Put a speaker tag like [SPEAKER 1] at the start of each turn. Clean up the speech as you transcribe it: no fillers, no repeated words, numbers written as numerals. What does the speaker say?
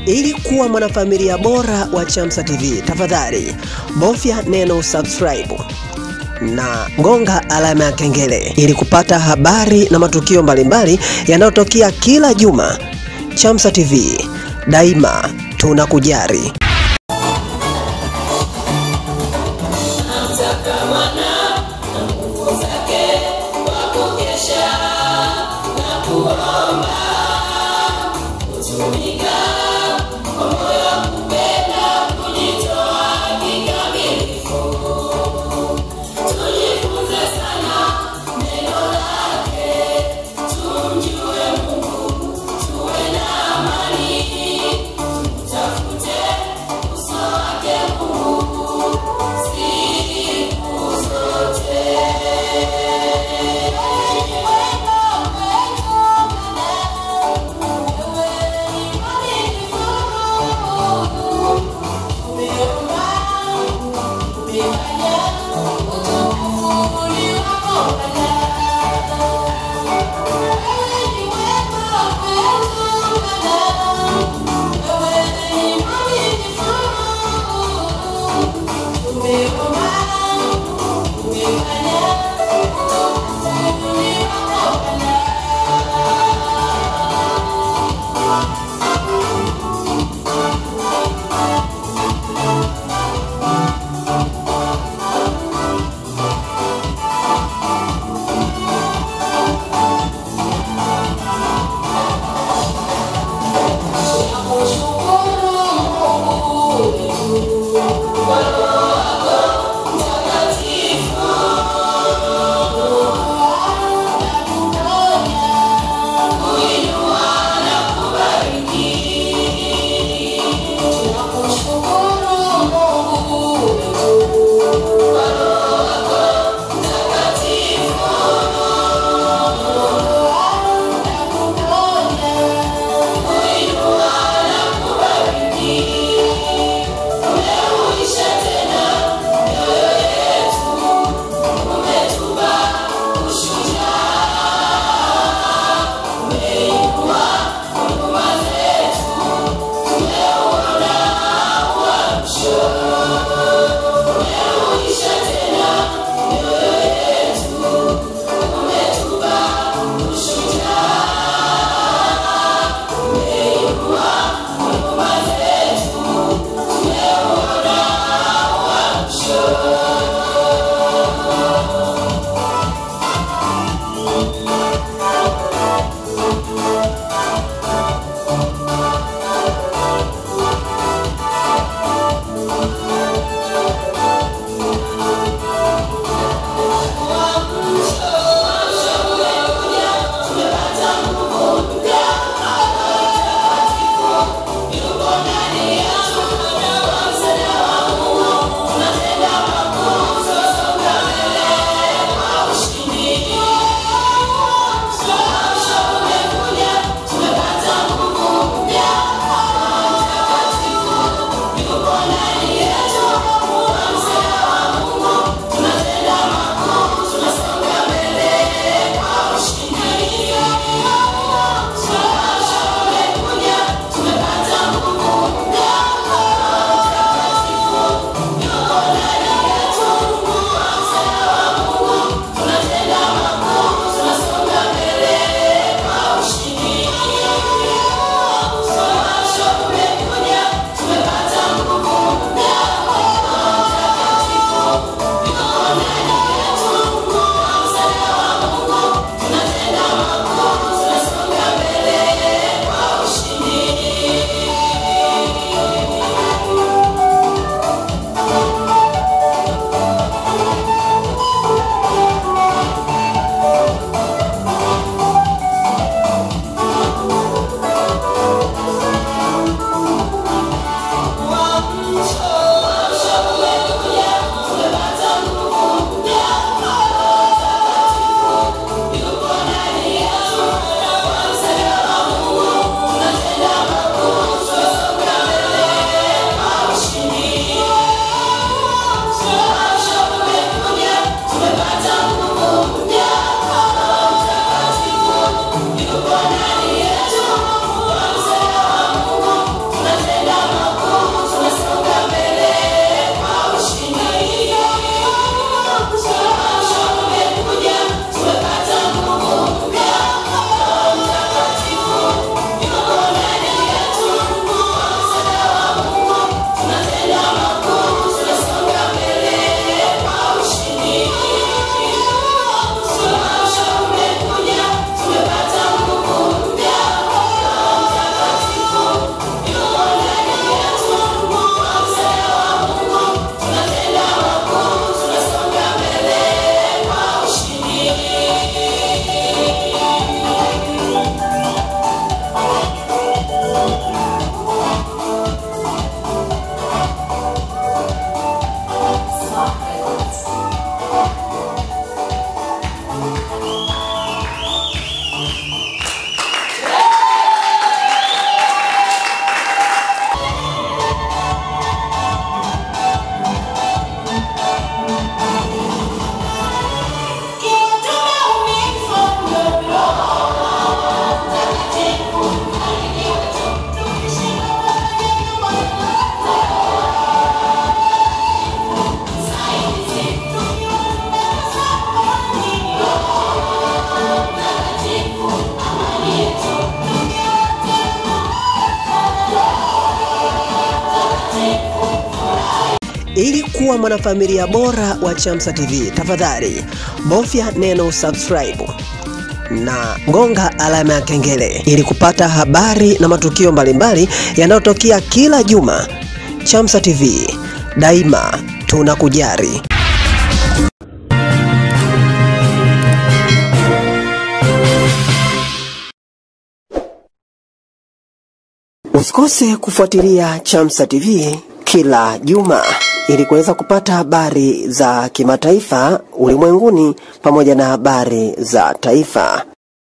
[SPEAKER 1] Ili kuwa mwanafamilia bora wa Chamsa TV, tafadhali bofya neno subscribe na gonga alama ya kengele ili kupata habari na matukio mbalimbali yanayotokea kila juma. Chamsa TV, daima tunakujali. Ili kuwa mwanafamilia bora wa Chamsa TV, tafadhali bofya neno subscribe na gonga alama ya kengele ili kupata habari na matukio mbalimbali yanayotokea kila juma. Chamsa TV, daima tunakujali. Usikose kufuatilia Chamsa TV kila juma ili kuweza kupata habari za kimataifa, ulimwenguni pamoja na habari za taifa.